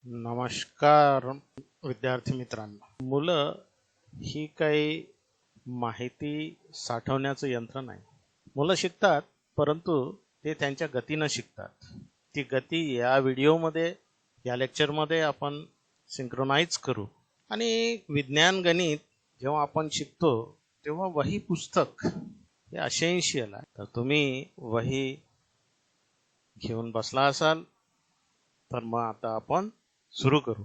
नमस्कार विद्यार्थी मित्रांनो. मुलं ही काही माहिती साठवण्याचं यंत्र नाही. मुलं शिकतात, परंतु ते त्यांच्या गतीनं शिकतात. ती गती या व्हिडिओमध्ये, या लेक्चरमध्ये आपण सिंक्रोनाइज करू. आणि विज्ञान गणित जेव्हा आपण शिकतो तेव्हा वही पुस्तक हे असेन्शियल आहे. तर तुम्ही वही घेऊन बसला असाल तर मग आता आपण सुरू करू.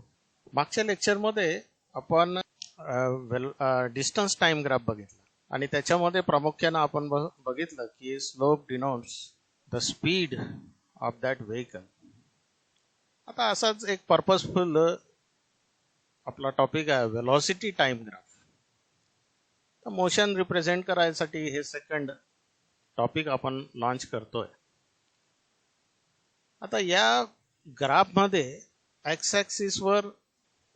मागच्या लेक्चरमध्ये आपण डिस्टन्स टाइम ग्राफ बघितला आणि त्याच्यामध्ये प्रामुख्याने आपण बघितलं की slope denotes the speed of that vehicle. आता असाच एक पर्पजफुल आपला टॉपिक आहे वेलोसिटी टाइम ग्राफ. तर मोशन रिप्रेझेंट करायसाठी हे सेकंड टॉपिक आपण लॉन्च करतोय. आता या ग्राफमध्ये एक्स ॲक्सिस वर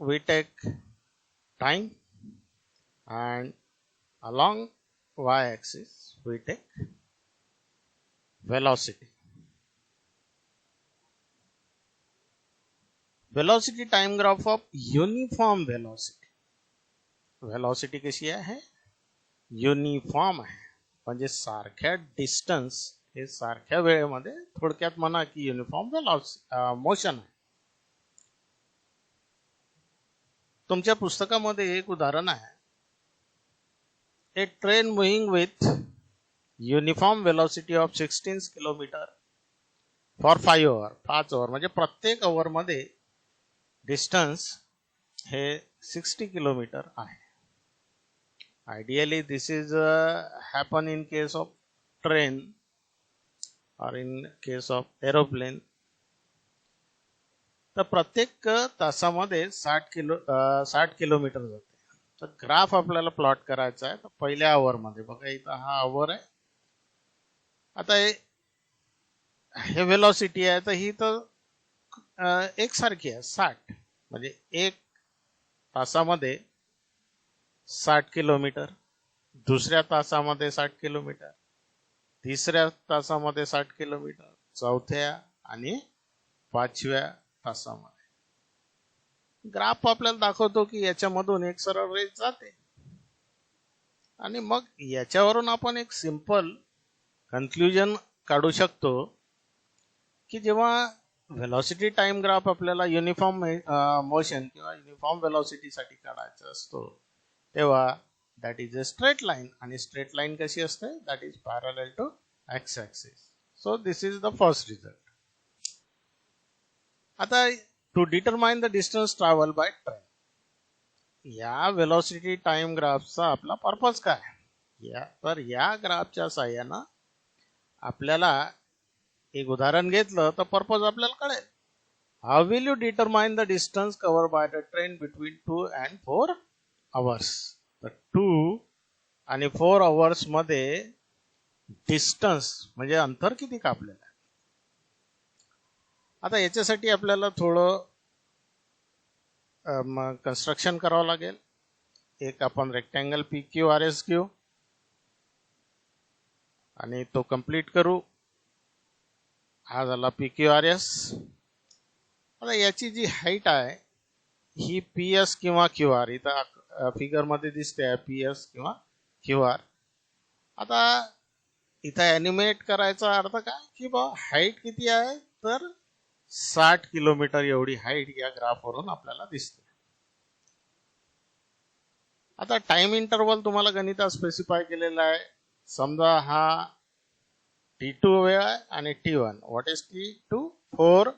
we take time and along y axis we take velocity. Velocity time graph of uniform velocity. Velocity कशी आहे? युनिफॉर्म आहे, म्हणजे सारख्या डिस्टन्स हे सारख्या वेळेमध्ये, थोडक्यात म्हणा की युनिफॉर्म मोशन आहे. तुमच्या पुस्तकामध्ये एक उदाहरण आहे. A train moving with uniform velocity of 16 kilometre for 5 hour. 5 hour म्हणजे प्रत्येक आवर मध्ये डिस्टन्स हे 60 किलोमीटर आहे. Ideally this is happen in case of train or in case of aeroplane. तर प्रत्येक तासामध्ये 60 किलोमीटर जाते. तर ग्राफ आपल्याला प्लॉट करायचा आहे. तर पहिल्या आवर मध्ये बघा, इथं हा आवर आहे. आता हे वेलोसिटी आहे, तर ही तर एकसारखी आहे 60, म्हणजे एक तासामध्ये 60 किलोमीटर, दुसऱ्या तासामध्ये 60 किलोमीटर, तिसऱ्या तासामध्ये 60 किलोमीटर, चौथ्या आणि पाचव्या तासामध्ये. ग्राफ आपल्याला दाखवतो की याच्यामधून एक सरळ रेष जाते आणि मग याच्यावरून आपण एक सिंपल कन्क्लुजन काढू शकतो की जेव्हा वेलोसिटी टाइम ग्राफ आपल्याला युनिफॉर्म मोशन किंवा युनिफॉर्म वेलोसिटी साठी काढायचा असतो, तेव्हा that is a straight line. आणि स्ट्रेट लाईन कशी असते? That is parallel to x axis. So this is the first result. आता to determine the distance travel by train, या वेलोसिटी टाइम ग्राफचा आपला पर्पज काय? तर या ग्राफच्या साहाय्यानं आपल्याला एक उदाहरण घेतलं तर पर्पज आपल्याला कळेल. How will you determine the distance cover by the train between 2 and 4 hours. तर 2 आणि 4 hours मध्ये डिस्टन्स म्हणजे अंतर किती कापलेलं आहे. आता याच्यासाठी आपल्याला थोडं कन्स्ट्रक्शन करावं लागेल. एक आपण rectangle P Q R S घेऊ आणि तो कंप्लीट करू. हा झाला पी क्यू आर एस. आता याची जी हाईट आहे ही पी एस किंवा क्यू आर, इथं फिगर मध्ये दिसते पी एस किंवा क्यू आर. आता इथं ॲनिमेट करायचा अर्थ काय की बा हाईट किती आहे, तर 60 किलोमीटर एवढी हाईट या ग्राफवरून आपल्याला दिसते. आता टाइम इंटरवल तुम्हाला गणितात स्पेसिफाय केलेला आहे. समजा हा T2 वेळ आहे आणि T1. What is T2? 4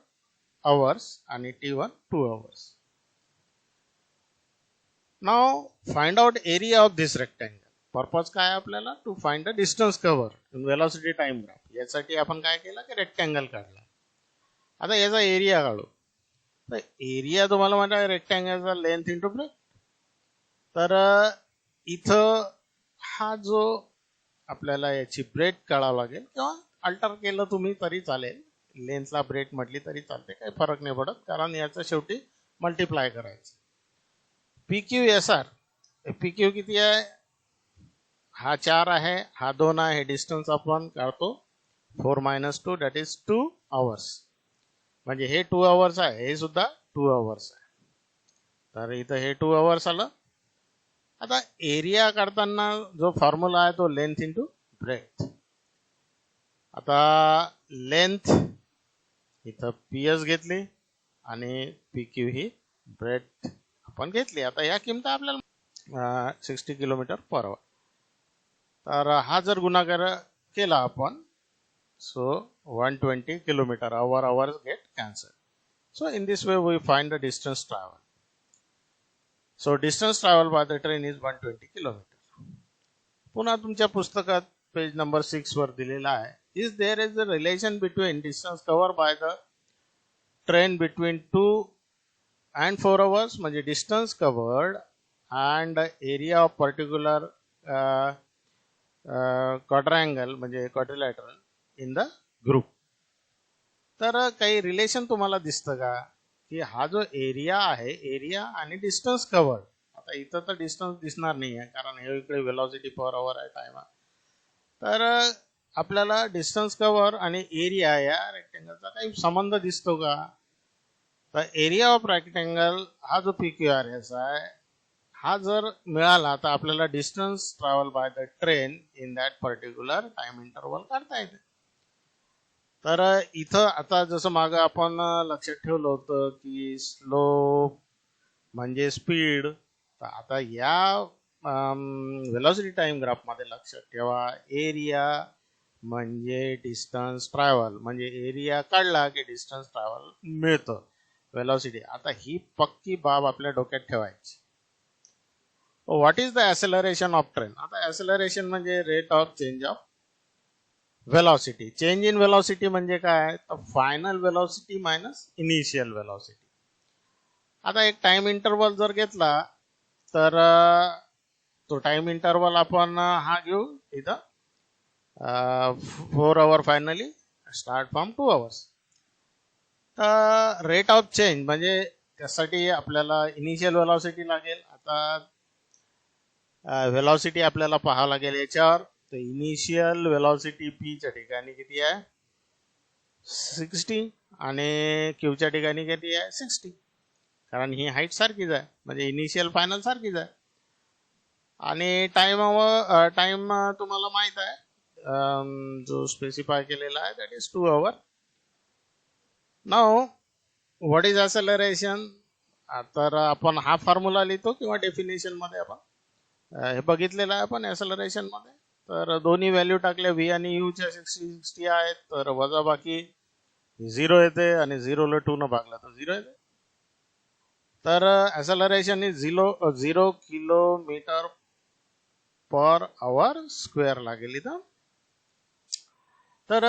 hours आणि T1 2 hours. Now find out area of this rectangle. Purpose काय आपल्याला? To find the distance cover in velocity time graph. यासाठी आपण काय केलं की रेक्टँगल काढला. आता याचा एरिया काढू. तर एरिया तुम्हाला माहिती आहे रेक्टँगलचा लेंथ इंटू ब्रेथ. तर इथं हा जो आपल्याला याची ब्रेथ काढावं लागेल, किंवा अल्टर केलं तुम्ही तरी चालेल, लेंथला ब्रेथ म्हटली तरी चालते, काही फरक नाही पडत, कारण याचा शेवटी मल्टिप्लाय करायचं. PQSR, PQ किती आहे? हा 4 आहे, हा 2 आहे. हे डिस्टन्स आपण काढतो 4 - 2 दॅट इज 2 आवर्स. म्हणजे हे 2 आवर्स आहे, हे सुद्धा 2 आवर्स आहे. तर इथं हे 2 आवर्स आलं. आता एरिया काढताना जो फॉर्म्युला आहे तो लेंथ इंटू ब्रेथ. आता लेंथ इथं PS घेतली आणि PQ ही ब्रेथ आपण घेतली. आता या किमती आपल्याला 60 किलोमीटर पर आवर. तर हा जर गुणाकार केला आपण, so 120 kilometer, our hours get cancelled. So in this way we find the distance travel. So distance travel by the train is 120 kilometer. पुन्हा तुमच्या पुस्तकात पेज नंबर 6 वर दिलेला आहे, is there is a relation between distance covered by the train between 2 and 4 hours, म्हणजे distance covered and area of particular quadrangle म्हणजे quadrilateral in the group. तर काही रिलेशन तुम्हाला दिसतं का, की हा जो एरिया आहे, एरिया आणि डिस्टन्स कव्हर्ड. आता इथं तर डिस्टन्स दिसणार नाही आहे, कारण हे इकडे वेलॉसिटी पर आवर आहे, टाइम आहे. तर आपल्याला डिस्टन्स कव्हर आणि एरिया या रेक्टेंगलचा काही संबंध दिसतो का? तर एरिया ऑफ रेक्टेंगल हा जो PQRS आहे, हा जर मिळाला तर आपल्याला distance travel by the train in that particular time interval काढता येते. तर इथं आता जसं मागं आपण लक्षात ठेवलं होतं की स्लोप म्हणजे स्पीड, तर आता या वेलॉसिटी टाइम ग्राफ मध्ये लक्षात ठेवा, एरिया म्हणजे डिस्टन्स ट्रॅव्हल, म्हणजे एरिया काढला की डिस्टन्स ट्रॅव्हल मिळतं, वेलॉसिटी. आता ही पक्की बाब आपल्या डोक्यात ठेवायची. What is the acceleration of train? आता ॲसेलरेशन म्हणजे rate of change of velocity. Change in velocity म्हणजे काय? तर final velocity minus initial velocity. आता एक टाइम इंटरवल जर घेतला तर तो टाइम इंटरवल आपण हा घेऊ इथं 4 आवर फायनली स्टार्ट फ्रॉम 2 आवर्स. तर रेट ऑफ चेंज म्हणजे त्यासाठी आपल्याला इनिशियल वेलॉसिटी लागेल. आता वेलॉसिटी आपल्याला पाहावं लागेल याच्यावर. तर इनिशियल वेलॉसिटी P च्या ठिकाणी किती आहे? 60 आणि Q च्या ठिकाणी किती आहे? 60. कारण ही हाईट सारखीच आहे, म्हणजे इनिशियल फायनल सारखीच आहे. आणि टाइम तुम्हाला माहित आहे, जो स्पेसिफाय केलेला आहे that is 2 hour. Now what is acceleration? तर आपण हा फॉर्म्युला लिहितो किंवा डेफिनेशन मध्ये आपण हे बघितलेलं आहे आपण ॲसेलरेशन मध्ये. तर दोन्ही व्हॅल्यू टाकल्या V आणि U च्या 60 आहेत, तर वजा बाकी 0 येते आणि 0 ला 2 न भागला तर 0 येते. तर acceleration is 0 kilometre per hour square लागेल इथं. तर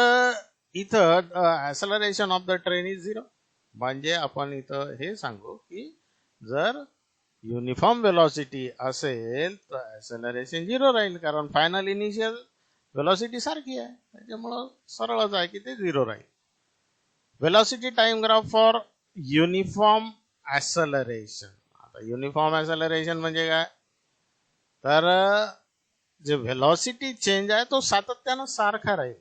इथं acceleration of the train is 0. म्हणजे आपण इथं हे सांगू की जर युनिफॉर्म वेलॉसिटी असेल तर ॲसेलरेशन 0 राहील, कारण फायनल इनिशियल वेलॉसिटी सारखी आहे, त्याच्यामुळं सरळच आहे की ते 0 राहील. Velocity time graph for uniform acceleration. आता युनिफॉर्म ॲसेलरेशन म्हणजे काय? तर जे व्हेलॉसिटी चेंज आहे तो सातत्यानं सारखा राहील.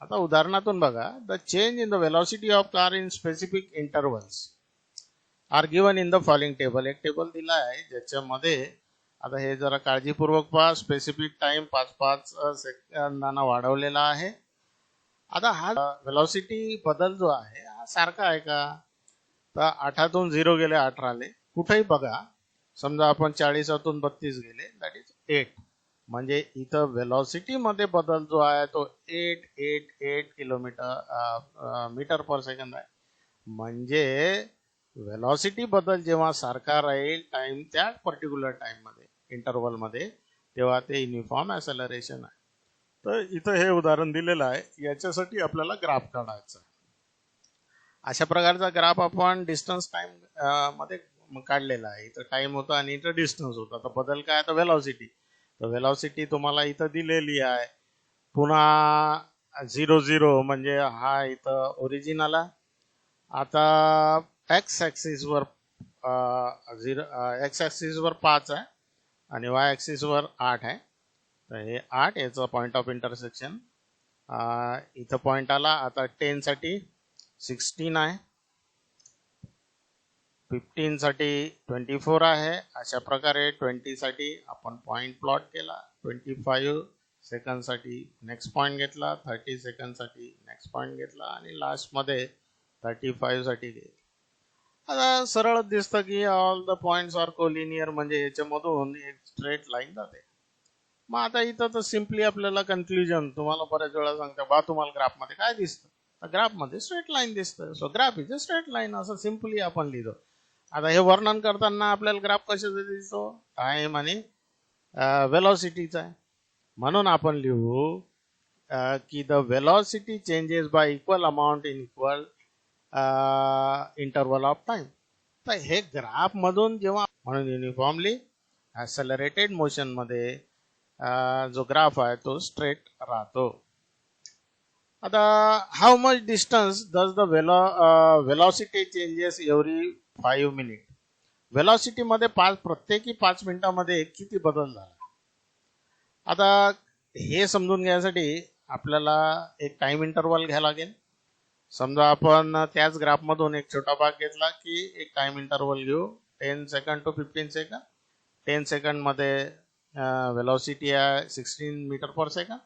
आता उदाहरणातून बघा, the change in the velocity of car in specific intervals are given in the following table. एक टेबल दिला आहे ज्याच्यामध्ये, आता हे जरा काळजीपूर्वक पहा, स्पेसिफिक टाइम 5-5 सेकंदांना वाढवलेला आहे. आता हा व्हेलॉसिटी बदल जो आहे हा सारखा आहे का? तर 8तून 0 गेले 18 आले. कुठेही बघा, समजा आपण 40तून 32 गेले दॅट इज 8. म्हणजे इथं वेलॉसिटी मध्ये बदल जो आहे तो 888 मीटर पर सेकंद आहे. म्हणजे वेलॉसिटी बदल जेव्हा सारखा राहील टाइम, त्या पर्टिक्युलर टाइम मध्ये इंटरवल मध्ये, तेव्हा ते युनिफॉर्म ॲसेलरेशन आहे. तर इथं हे उदाहरण दिलेलं आहे, याच्यासाठी आपल्याला ग्राफ काढायचा. अशा प्रकारचा ग्राफ आपण डिस्टन्स टाइम मध्ये काढलेला आहे. इथं टाइम होता आणि इथं डिस्टन्स होता. तर बदल काय? तर वेलॉसिटी. तर वेलॉसिटी तुम्हाला इथं दिलेली आहे. पुन्हा 0 म्हणजे हा इथं ओरिजिन आला. आता एक्स ॲक्सिस वर एक्स ॲक्सिस वर 5 आहे आणि वाय ॲक्सिस वर 8 आहे. तर हे 8 याचं पॉईंट ऑफ इंटरसेक्शन. इथं पॉईंट आला. आता 10 साठी 16 आहे, 15 साठी 24 आहे. अशा प्रकारे 20 साठी आपण पॉईंट प्लॉट केला. 25 सेकंड साठी नेक्स्ट पॉईंट घेतला, 30 सेकंड साठी नेक्स्ट पॉईंट घेतला आणि लास्ट मध्ये 35 साठी घेतला. आता सरळ दिसतं की all the points are collinear, म्हणजे याच्यामधून एक स्ट्रेट लाईन जाते. मग आता इथं तर सिम्पली आपल्याला कन्क्ल्युजन, तुम्हाला बऱ्याच वेळा सांगता बा तुम्हाला ग्राफ मध्ये काय दिसतं, तर ग्राफ मध्ये स्ट्रेट लाईन दिसतं. So graph is a straight line, असं सिम्पली आपण लिहितो. आता हे वर्णन करताना आपल्याला ग्राफ कशाचा दिसतो, टाइम आणि वेलॉसिटीचा आहे. म्हणून आपण लिहू की the velocity changes y equal amount in equal interval of time. तर हे ग्राफ मधून जेव्हा, म्हणून युनिफॉर्मली ऍक्सेलरेटेड मोशन मध्ये जो ग्राफ आहे तो स्ट्रेट राहतो. आता how much distance does the velocity changes every 5 minute. Velocity मध्ये प्रत्येकी 5 मिनिटामध्ये किती बदल झाला. आता हे समजून घ्यायसाठी आपल्याला एक टाइम इंटरवल घ्यायला लागेल. समजा आपण त्याच ग्राफ मधून एक छोटा भाग घेतला की एक टाइम इंटरवल घेऊ 10 सेकंड टू 15 सेकंड. 10 सेकंड मध्ये वेलॉसिटी आहे 16 मीटर पर सेकंड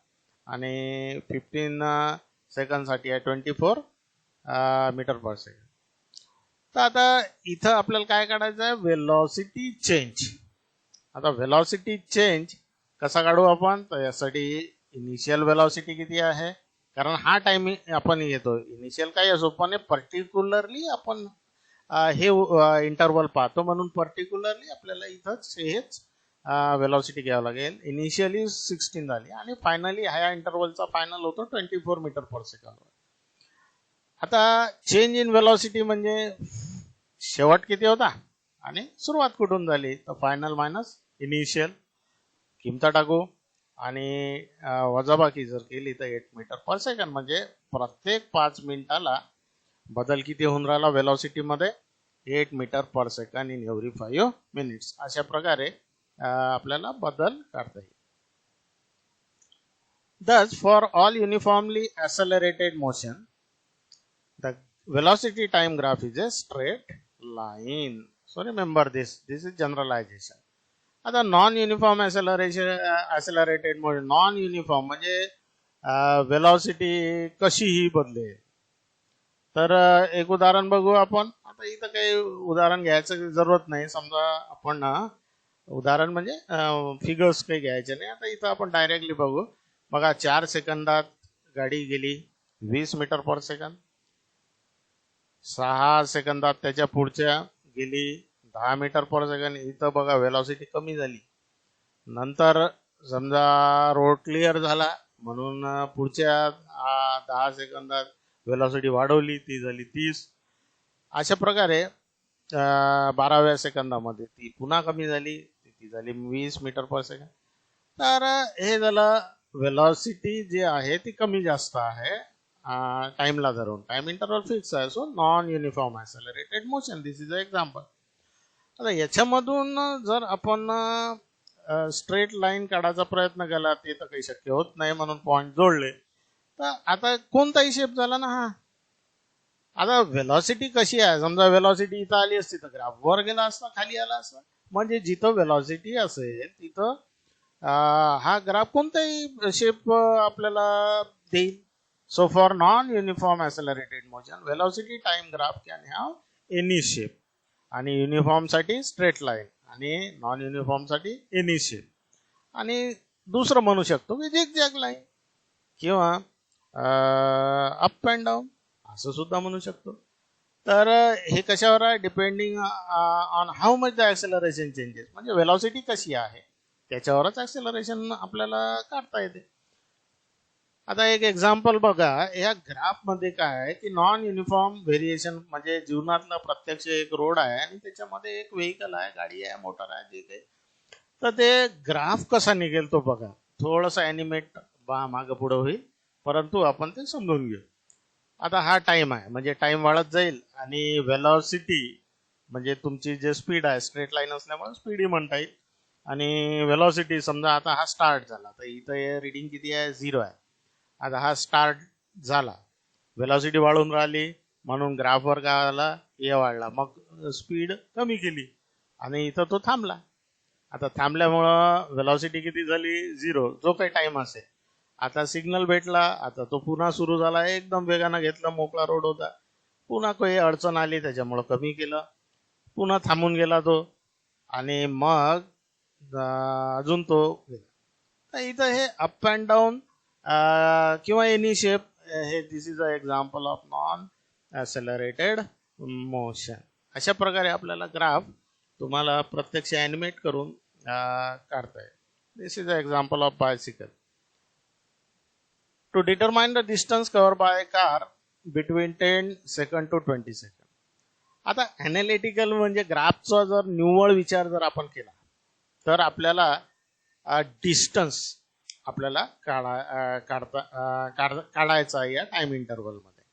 आणि 15 सेकंड साठी आहे 24 मीटर पर सेकंड. तर आता इथं आपल्याला काय काढायचं आहे, वेलॉसिटी चेंज. आता वेलॉसिटी चेंज कसा काढू आपण, तर यासाठी इनिशियल वेलॉसिटी किती आहे, कारण हा टाइम आपण येतो इनिशियल काही असो, पण पर्टिक्युलरली आपण हे इंटरवल पाहतो, म्हणून पर्टिक्युलरली आपल्याला इथंच हेच वेलॉसिटी घ्यावं लागेल. इनिशियली 16 झाली आणि फायनली ह्या इंटरवलचा फायनल होतो 24 मीटर पर सेकंड. आता चेंज इन वेलॉसिटी म्हणजे शेवट किती होता आणि सुरुवात कुठून झाली, तर फायनल मायनस इनिशियल किंमत टाकू आणि वजाबाकी जर केली तर 8 मीटर पर सेकंड. म्हणजे प्रत्येक 5 मिनिटाला बदल किती होऊन राहिला वेलॉसिटी मध्ये, 8 metre per second in every 5 minutes. अशा प्रकारे आपल्याला बदल काढता येईल. Thus, for all uniformly accelerated motion, the velocity time graph is a straight line. So remember this. This is generalization. आता non uniform accelerated motion, non uniform म्हणजे velocity कशीही बदलेल. तर एक उदाहरण बघू आपण. आता इथं काही उदाहरण घ्यायचं जरूरत नाही. समजा आपण उदाहरण म्हणजे फिगर्स काही घ्यायचे नाही. आता इथं आपण डायरेक्टली बघू. बघा 4 सेकंदात गाडी गेली 20 मीटर पर सेकंद. 6 सेकंदात त्याच्या पुढच्या गेली 10 मीटर पर सेकंड. इथं बघा वेलॉसिटी कमी झाली. नंतर समजा रोड क्लिअर झाला म्हणून पुढच्या 10 सेकंदात वेलॉसिटी वाढवली, ती झाली 30. अशा प्रकारे 12व्या सेकंदामध्ये ती पुन्हा कमी झाली, ती झाली 20 मीटर पर सेकंड. तर हे झालं वेलॉसिटी जी आहे ती कमी जास्त आहे टाइमला धरून. टाइम इंटरवल फिक्स आहे. So non uniform accelerated motion, this is a example. आता याच्यामधून जर आपण स्ट्रेट लाईन काढायचा प्रयत्न केला ते तर काही शक्य होत नाही, म्हणून पॉइंट जोडले. तर आता कोणताही शेप झाला ना हा. आता वेलॉसिटी कशी आहे, समजा वेलॉसिटी इथं आली असती तर ग्राफ वर गेला असता, खाली आला असता. म्हणजे जिथं वेलॉसिटी असेल तिथं हा ग्राफ कोणताही शेप आपल्याला देईल. So for non uniform accelerated motion velocity time graph can have any shape. आणि युनिफॉर्म साठी स्ट्रेट लाईन आणि नॉन युनिफॉर्म साठी एनी शेप. आणि दुसरं म्हणू शकतो की झिगझॅग लाईन किंवा अप अँड डाऊन असं सुद्धा म्हणू शकतो. तर हे कशावर आहे, depending on how much the acceleration changes. म्हणजे वेलॉसिटी कशी आहे त्याच्यावरच ऍक्सेलरेशन आपल्याला काढता येते. आता एक एक्झाम्पल बघा. या ग्राफ मध्ये काय आहे की नॉन युनिफॉर्म व्हेरिएशन, म्हणजे जीवनातला प्रत्यक्ष एक रोड आहे आणि त्याच्यामध्ये एक व्हेकल आहे, गाडी आहे, मोटर आहे, जे काही. तर ते ग्राफ कसा निघेल तो बघा. थोडस ॲनिमेट मागं पुढं होईल, परंतु आपण ते समजून घेऊ. आता हा टाइम आहे, म्हणजे टाइम वाढत जाईल आणि वेलॉसिटी म्हणजे तुमची जे स्पीड आहे स्ट्रेट लाईन असल्यामुळे स्पीड ही म्हणता येईल. आणि वेलॉसिटी समजा आता हा स्टार्ट झाला तर इथं रिडिंग किती आहे 0 आहे. आता हा स्टार्ट झाला, वेलॉसिटी वाढून राहिली म्हणून ग्राफवर काय आला ए वाढला, मग स्पीड कमी केली आणि इथं तो थांबला. आता थांबल्यामुळं वेलॉसिटी किती झाली 0, जो काही टाइम असेल. आता सिग्नल भेटला, आता तो पुन्हा सुरू झाला, एकदम वेगानं घेतला, मोकळा रोड होता. पुन्हा काही अडचण आली त्याच्यामुळं कमी केलं, पुन्हा थांबून गेला तो आणि मग अजून तो गेला. तर इथं हे अप अँड डाऊन किंवा एनी शेप, हे this is a example of non accelerated motion. अशा प्रकारे आपल्याला ग्राफ तुम्हाला प्रत्यक्ष ॲनिमेट करून काढता येईल. This is a example of bicycle. To determine the distance cover by car between 10 second to 20 second. आता ॲनालिटिकल म्हणजे ग्राफचा जर निव्वळ विचार जर आपण केला तर आपल्याला डिस्टन्स आपल्याला काढायचा आहे या टाइम इंटरवल मध्ये.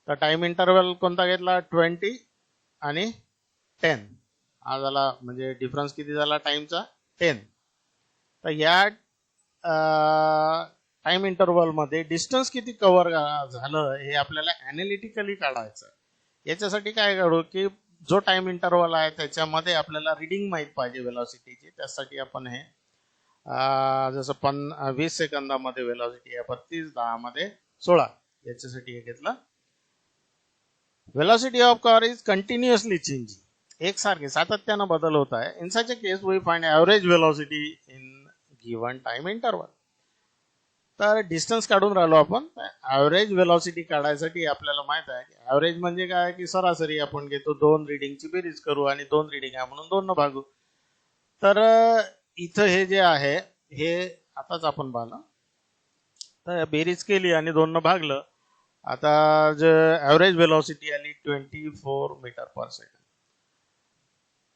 तर टाइम इंटरवल कोणता घेतला 20 आणि 10. हा झाला म्हणजे डिफरन्स किती झाला टाइमचा 10. तर या टाइम इंटरवल मध्ये डिस्टन्स किती कव्हर झालं हे आपल्याला ॲनालिटिकली काढायचं. याच्यासाठी काय करू की जो टाइम इंटरवल आहे त्याच्यामध्ये आपल्याला रिडिंग माहीत पाहिजे वेलॉसिटीची. त्यासाठी आपण हे जसं 20 सेकंदामध्ये वेलॉसिटी आहे 32, 10 मध्ये 16, याच्यासाठी हे घेतलं. Velocity of car is continuously changing. एकसारखे सातत्यानं बदल होत आहे. In such a case we find average velocity in given time interval. तर डिस्टन्स काढून राहिलो आपण. ॲव्हरेज वेलॉसिटी काढायसाठी आपल्याला माहित आहे की ॲव्हरेज म्हणजे काय की सरासरी आपण घेतो, 2 रिडिंगची बेरीज करू आणि 2 रिडिंग आहे म्हणून 2 न भागू. तर इथं हे जे आहे हे आताच आपण पाहिलं, तर बेरीज केली आणि 2 न भागलं. आता जे ॲव्हरेज वेलॉसिटी आली 24 मीटर पर सेकंड.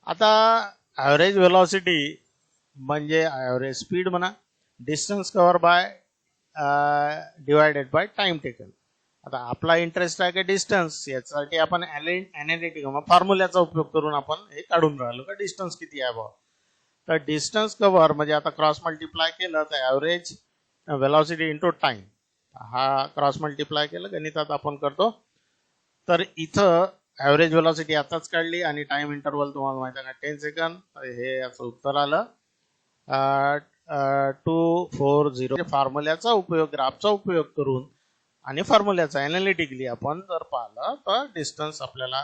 आता ॲव्हरेज वेलॉसिटी म्हणजे ॲव्हरेज स्पीड म्हणा, distance cover by divided by time taken. आता आपला इंटरेस्ट आहे की डिस्टन्स, यासाठी आपण ॲनालिटिकल फॉर्म्युल्याचा उपयोग करून आपण हे काढून राहिलो का डिस्टन्स किती आहे भाऊ. तर डिस्टन्स कव्हर म्हणजे आता क्रॉस मल्टिप्लाय केलं तर ॲव्हरेज वेलॉसिटी इंटू टाइम, हा क्रॉस मल्टिप्लाय केलं गणितात आपण करतो. तर इथं ॲव्हरेज वेलॉसिटी आताच काढली आणि टाइम इंटरवल तुम्हाला माहिती आहे का 10 सेकंड. हे असं उत्तर आलं 240. फॉर्म्युल्याचा उपयोग, ग्राफचा उपयोग करून आणि फॉर्म्युल्याचा ॲनालिटिकली आपण जर पाहिलं तर डिस्टन्स आपल्याला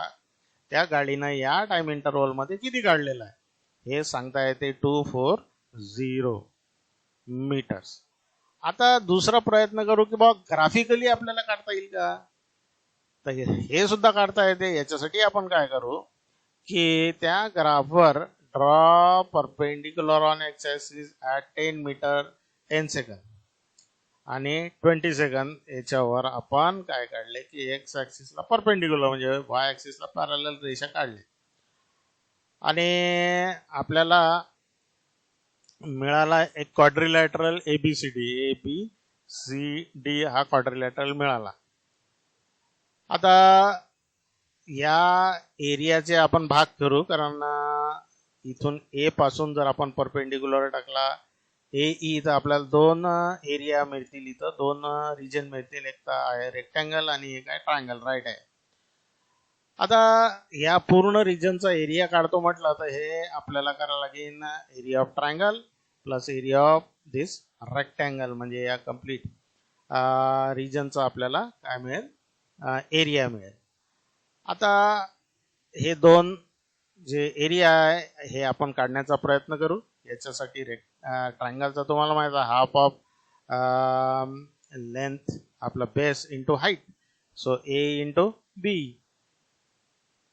त्या गाडीनं या टाइम इंटरवल मध्ये किती काढलेलं आहे हे सांगता येते 240 मीटर्स. आता दुसरा प्रयत्न करू की बघ ग्राफिकली आपल्याला काढता येईल का. तर हे सुद्धा काढता येते. याच्यासाठी आपण काय करू की त्या ग्राफवर draw perpendicular on x axis at 10 metre 10 second आणि 20 सेकंद याच्यावर आपण काय काढले की एक्स ॲक्सिसला परपेंडिक्युलर म्हणजे वाय ॲक्सिसला पॅरलल रेषा काढली आणि आपल्याला मिळाला एक क्वाड्रिलॅटरल ABCD हा क्वाड्रिलॅटरल मिळाला. आता या एरियाचे आपण भाग करू, कारण इथून ए पासून जर आपण परपेंडिक्युलर टाकला AE तर आपल्याला 2 एरिया मिळतील, इथं 2 रिजन मिळतील. एक तर आहे रेक्टँगल आणि एक आहे ट्रायंगल, राईट आहे. आता या पूर्ण रिजनचा एरिया काढतो म्हटलं तर हे आपल्याला करायला लागेल area of triangle plus area of this rectangle, म्हणजे या कम्प्लीट रिजनचा आपल्याला काय मिळेल एरिया मिळेल. आता हे 2 जे एरिया आहे हे आपण काढण्याचा प्रयत्न करू. याच्यासाठी ट्रायंगलचा तुम्हाला माहिती आहे हाफ ऑफ लेंथ आपला base into height, so A into B.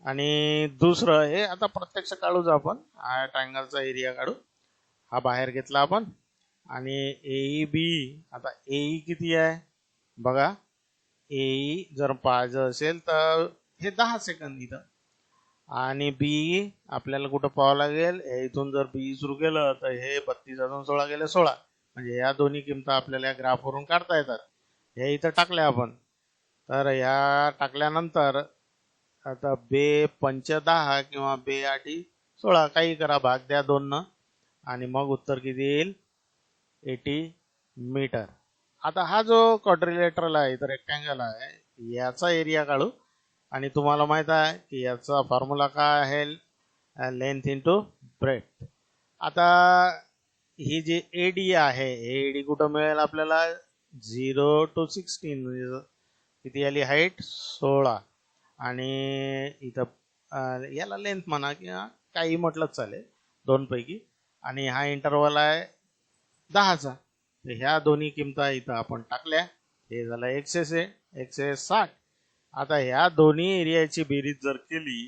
आणि दुसरं हे आता प्रत्यक्ष काढूच आपण, हा ट्रायंगलचा एरिया काढू. हा बाहेर घेतला आपण आणि AEB. आता AE किती आहे बघा, AE जर पाहायचं असेल तर हे 10 सेकंद इथं, आणि B आपल्याला कुठं पाहावं लागेल, इथून जर B सुरू केलं तर हे 32 अजून 16 गेले 16, म्हणजे या दोन्ही किमती आपल्याला या ग्राफवरून काढता येतात. हे इथं टाकल्या आपण. तर ह्या टाकल्यानंतर आता बे पंच 10 किंवा बे आठी 16 काही करा, भाग द्या 2 न आणि मग उत्तर किती येईल? 80 मीटर. आता हा जो क्वाड्रिलेटरल आहे, इथं रेक्टँगल आहे, याचा एरिया काढू. आणि तुम्हाला माहित आहे की याचा फॉर्म्युला काय आहे? Length into breadth. आता ही जी एडी आहे, एडी कुठं मिळेल आपल्याला? 0 to 16 म्हणजे किती आली हाईट? 16. आणि इथं याला लेंथ म्हणा किंवा काही म्हटलं चालेल, दोन पैकी. आणि हा इंटरवल आहे 10चा. तर ह्या दोन्ही किमता इथं आपण टाकल्या. हे झालं एक्सेस आहे, एक्सेस 60. आता ह्या दोन्ही एरियाची बेरीज जर केली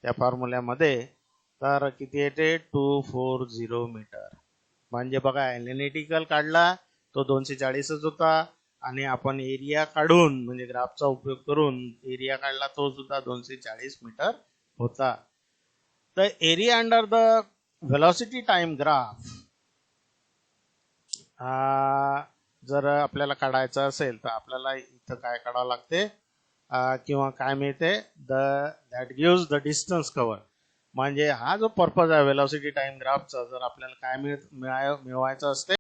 त्या फॉर्म्युल्यामध्ये तर किती येते? 240 मीटर. म्हणजे बघा, ॲनालिटिकल काढला तो 240च होता, आणि आपण एरिया काढून म्हणजे ग्राफचा उपयोग करून एरिया काढला तो सुद्धा 240 मीटर होता. तर area under the velocity time graph जर आपल्याला काढायचं असेल तर आपल्याला इथं काय काढावं लागते किंवा काय मिळते? That gives the distance cover. म्हणजे हा जो पर्पज आहे व्हेलॉसिटी टाइम ग्राफचा, जर आपल्याला काय मिळवायचं असते